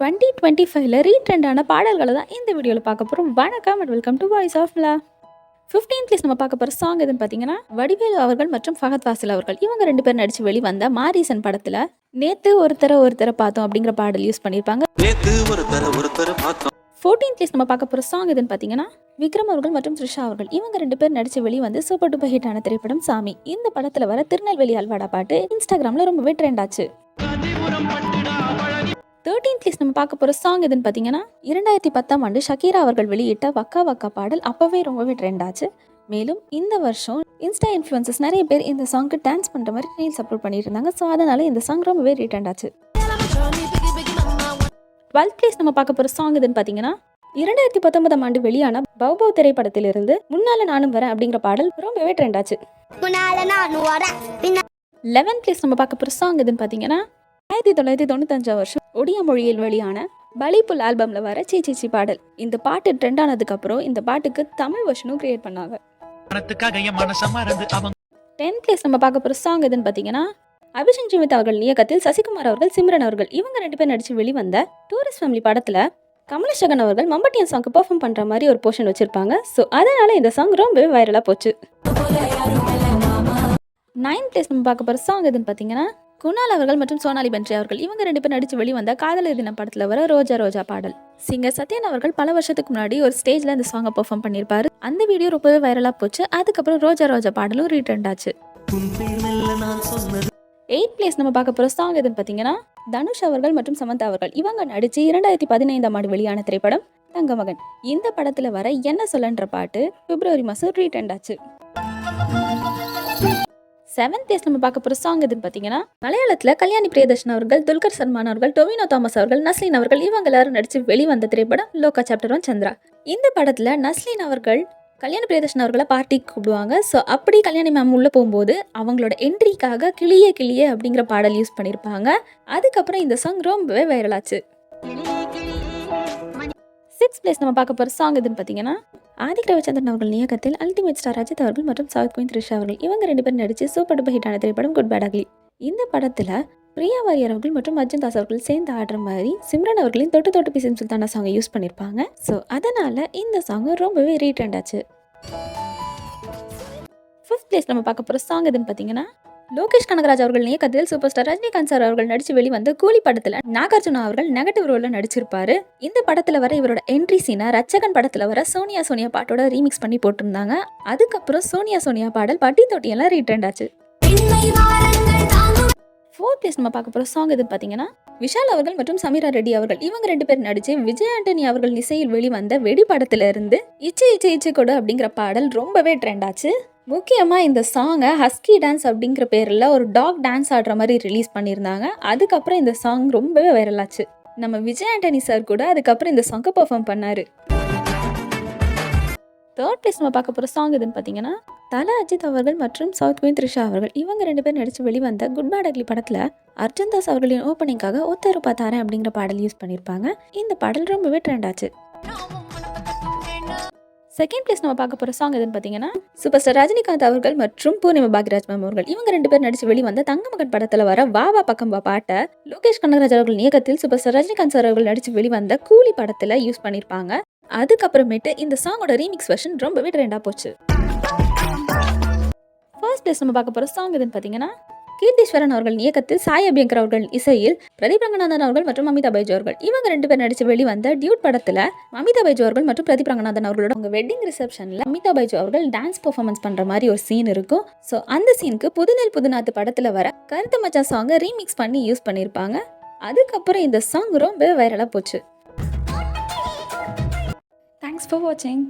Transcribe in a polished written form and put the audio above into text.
2025ல ரீட்ரெண்டான பாடல்களை தான் இந்த வீடியோவில் பார்க்க போகிறோம். வணக்கம் and welcome to voice of law. 15th list நம்ம பார்க்க போகிற சாங் எதுன்னு பார்த்தீங்கன்னா, வடிவேலு அவர்கள் மற்றும் ஃபஹத் ஃபாசில் அவர்கள் இவங்க 2 பேர் நடித்து வெளிவந்த மாரீசன் படத்தில் நேத்து ஒருத்தரை பார்த்தோம் அப்படிங்கிற பாடல் யூஸ் பண்ணியிருப்பாங்க. 14th லிஸ்ட் நம்ம பார்க்க போகிற சாங் எதுன்னு பார்த்தீங்கன்னா, விக்ரம் அவர்கள் மற்றும் த்ரிஷா அவர்கள் இவங்க 2 பேர் நடித்து வெளிவந்து சூப்பர் டூப்பர் ஹிட்டான திரைப்படம் சாமி. இந்த படத்தில் வர திருநெல்வேலி அல்வாடா பாட்டு இன்ஸ்டாகிராமில் ரொம்பவே ட்ரெண்ட் ஆச்சு. 13th லிஸ்ட் நம்ம பார்க்க போகிற சாங் எதுன்னு பார்த்தீங்கன்னா, 2010ஆம் ஆண்டு ஷக்கீரா அவர்கள் வெளியிட்ட வக்கா வக்கா பாடல் அப்போவே ரொம்பவே ட்ரெண்ட் ஆச்சு. மேலும் இந்த வருஷம் இன்ஸ்டா இன்ஃப்ளூயன்சர்ஸ் நிறைய பேர் இந்த சாங்க்கு டான்ஸ் பண்ணுற மாதிரி ரீல்ஸ் அப்லோட் பண்ணிட்டு இருந்தாங்க. ஸோ அதனால இந்த சாங் ரொம்பவே ரீட்ரெண்ட் ஆச்சு. 12th லிஸ்ட் நம்ம பார்க்க போகிற சாங் எதுன்னு பார்த்தீங்கன்னா, 2019ஆம் ஆண்டு வெளியான பௌபவ் திரைப்படத்திலிருந்து முன்னால நானும் வரேன் அப்படிங்கிற பாடல் ரொம்பவே ட்ரெண்ட் ஆச்சு. 11th லிஸ்ட் நம்ம பார்க்க போகிற சாங் எதுன்னு பார்த்தீங்கன்னா, 1995 வருஷம் ஒடியா மொழியில் வெளியான பலிப்புல் ஆல்பம்ல வர சீச்சி பாடல். இந்த பாட்டு ட்ரெண்ட் ஆனதுக்கு அப்புறம் இந்த பாட்டுக்கு தமிழ் வெர்ஷனும் கிரியேட் பண்ணாங்க. 10th லிஸ்ட் நம்ம பார்க்க போகிற சாங் எதுன்னு பார்த்தீங்கன்னா, அபிஷேக் ஜிமித் அவர்கள் இயக்கத்தில் சசிகுமார் அவர்கள் சிம்ரன் அவர்கள் இவங்க 2 பேர் நடிச்சு வெளிவந்த டூரிஸ்ட் ஃபேமிலி படத்தில் கமலேஷகன் அவர்கள் மம்பட்டியன் சாங்க்கு பெர்ஃபார்ம் பண்ணுற மாதிரி ஒரு போர்ஷன் வச்சிருப்பாங்க. ஸோ அதனால இந்த சாங் ரொம்பவே வைரலாக போச்சு. 9th லிஸ்ட் நம்ம பார்க்க போகிற சாங் எதுன்னு பார்த்தீங்கன்னா, குணால் அவர்கள் மற்றும் சோனாலி பென்ட்ரி அவர்கள் இவங்க 2 பேர் நடித்து வெளிவந்த காதலர் தினம் படத்தில் வர ரோஜா ரோஜா பாடல். சிங்கர் சத்யன் அவர்கள் பல வருஷத்துக்கு முன்னாடி ஒரு ஸ்டேஜில் இந்த சாங்கை பெர்ஃபார்ம் பண்ணியிருப்பாரு. அந்த வீடியோ ரொம்பவே வைரலாக போச்சு. அதுக்கப்புறம் ரோஜா ரோஜா பாடலும் ரீட்ரெண்ட் ஆச்சு. 8th பிளேஸ் நம்ம பார்க்க போகிற சாங் எதுன்னு பார்த்தீங்கன்னா, தனுஷ் அவர்கள் மற்றும் சமந்தா அவர்கள் இவங்க நடித்து 2015ஆம் ஆண்டு வெளியான திரைப்படம் தங்கமகன். இந்த படத்தில் வர என்ன சொல்லன்ற பாட்டு பிப்ரவரி மாதம் ரீட்ரெண்ட் ஆச்சு. 7th பிளேஸ் நம்ம பார்க்க போகிற சாங் எதுன்னு பார்த்தீங்கன்னா, மலையாளத்தில் கல்யாணி பிரியதர்ஷன் அவர்கள், துல்கர் சல்மான் அவர்கள், டொவினோ தாமஸ் அவர்கள், நஸ்லின் அவர்கள் இவங்க எல்லாரும் நடித்து வெளிவந்த திரைப்படம் லோகா சாப்டர் 1 சந்திரா. இந்த படத்தில் நஸ்லின் அவர்கள் கல்யாணி பிரியதர்ஷன் அவர்களை பார்ட்டிக்கு கூப்பிடுவாங்க. ஸோ அப்படி கல்யாணி மேம் உள்ளே போகும்போது அவங்களோட என்ட்ரிக்காக கிளியே கிளியே அப்படிங்கிற பாடல் யூஸ் பண்ணியிருப்பாங்க. அதுக்கப்புறம் இந்த சாங் ரொம்பவே வைரலாச்சு. 6th பிளேஸ் நம்ம பார்க்க போகிற சாங் எதுன்னு பார்த்தீங்கன்னா, ஆதிக் ரவிச்சந்திரன் அவர்கள் இயக்கத்தில் அல்டிமேட் ஸ்டார் அஜித் அவர்கள் மற்றும் சவுத் குயின் த்ரிஷா அவர்கள் இவங்க 2 பேர் நடித்து சூப்பர் டூப்பர் ஹிட்டான திரைப்படம் குட் பேட் அக்லி. இந்த படத்தில் பிரியா வாரியர் அவர்கள் மற்றும் அர்ஜுன் தாஸ் அவர்கள் சேர்ந்து ஆடுற மாதிரி சிம்ரன் அவர்களின் தொட்டு தொட்டு பிசிம் சுல்தானா சாங்கை யூஸ் பண்ணியிருப்பாங்க. ஸோ அதனால் இந்த சாங் ரொம்பவே ரீட்ரெண்ட் ஆச்சு. 5th பிளேஸ் நம்ம பார்க்க போகிற சாங் எதுன்னு பார்த்தீங்கன்னா, லோகேஷ் கனகராஜ் அவர்கள் இயக்கத்தில் சூப்பர் ஸ்டார் ரஜினிகாந்த் சார் அவர்கள் நடித்து வெளிவந்த கூலி படத்தில் நாகார்ஜுனா அவர்கள் நெகட்டிவ் ரோலில் நடிச்சிருப்பாரு. இந்த படத்தில் வர இவரோட என்ட்ரி சீனை ரச்சகன் படத்தில் வர சோனியா சோனியா பாட்டோட ரீமிக்ஸ் பண்ணி போட்டிருந்தாங்க. அதுக்கப்புறம் சோனியா சோனியா பாடல் பட்டி தொட்டியெல்லாம் ரீட்ரெண்ட் ஆச்சு. 4th பிளேஸ் நம்ம பார்க்க போகிற சாங் எதுன்னு பார்த்தீங்கன்னா, விஷால் அவர்கள் மற்றும் சமீரா ரெட்டி அவர்கள் இவங்க 2 பேர் நடித்து விஜய் ஆண்டனி அவர்கள் இசையில் வெளிவந்த வெடி படத்துல இருந்து இச்சு இச்சு இச்சு கொடு அப்படிங்கிற பாடல் ரொம்பவே ட்ரெண்ட் ஆச்சு. முக்கியமாக இந்த சாங்கை ஹஸ்கி டான்ஸ் அப்படிங்கிற பேரில் ஒரு டாக் டான்ஸ் ஆடுற மாதிரி ரிலீஸ் பண்ணியிருந்தாங்க. அதுக்கப்புறம் இந்த சாங் ரொம்பவே வைரலாச்சு. நம்ம விஜய் ஆண்டனி சார் கூட அதுக்கப்புறம் இந்த சாங்கை பெர்ஃபார்ம் பண்ணார். 3rd பிளேஸ் நம்ம பார்க்க போகிற சாங் எதுன்னு பார்த்தீங்கன்னா, தல அஜித் அவர்கள் மற்றும் சவுத் குயின் த்ரிஷா அவர்கள் இவங்க 2 பேர் நடித்து வெளிவந்த குட் பேட் அக்லி படத்தில் அர்ஜுன் தாஸ் அவர்களின் ஓப்பனிங்காக ஒத்தரு பார்த்தாரேன் அப்படிங்கிற பாடல் யூஸ் பண்ணியிருப்பாங்க. இந்த பாடல் ரொம்பவே ட்ரெண்ட் ஆச்சு. 2nd பிளேஸ் நம்ம பார்க்க போகிற சாங் எதுன்னு பார்த்தீங்கன்னா, சூப்பர் ஸ்டார் ரஜினிகாந்த் அவர்கள் மற்றும் பூர்ணிமா பாக்யராஜ் மேம் அவர்கள் இவங்க 2 பேர் நடித்து வெளிவந்த தங்கமகன் படத்தில் வர வா வா பக்கம் வா பாட்டை லோகேஷ் கனகராஜ் அவர்கள் இயக்கத்தில் சூப்பர் ஸ்டார் ரஜினிகாந்த் சார் அவர்கள் நடித்து வெளிவந்த கூலி படத்தில் யூஸ் பண்ணியிருப்பாங்க. அதுக்கப்புறமேட்டு இந்த சாங்கோட ரீமிக்ஸ் வெர்ஷன் ரொம்பவே ட்ரெண்டாக போச்சு. 1st பிளேஸ் நம்ம பார்க்க போகிற சாங் எதுன்னு பார்த்தீங்கன்னா, கீர்த்தீஸ்வரன் அவர்கள் இயக்கத்தில் சாய் அபியங்கர் அவர்கள் இசையில் பிரதீப் ரங்கநாதன் அவர்கள் மற்றும் மமிதா பைஜு அவர்கள் இவங்க 2 பேர் நடித்து வெளிவந்த டியூட் படத்தில் மமிதா பைஜு அவர்கள் மற்றும் பிரதீப் ரங்கநாதன் அவர்களோட அவங்க வெட்டிங் ரிசப்ஷனில் மமிதா பைஜு அவர்கள் டான்ஸ் பெர்ஃபார்மன்ஸ் பண்ணுற மாதிரி ஒரு சீன் இருக்கும். ஸோ அந்த சீனுக்கு புதுநெல் புதுநாத்து படத்தில் வர கருத்து மச்சான் சாங்கை ரீமிக்ஸ் பண்ணி யூஸ் பண்ணியிருப்பாங்க. அதுக்கப்புறம் இந்த சாங் ரொம்ப வைரலாக போச்சு. தேங்க்ஸ் ஃபார் வாட்சிங்.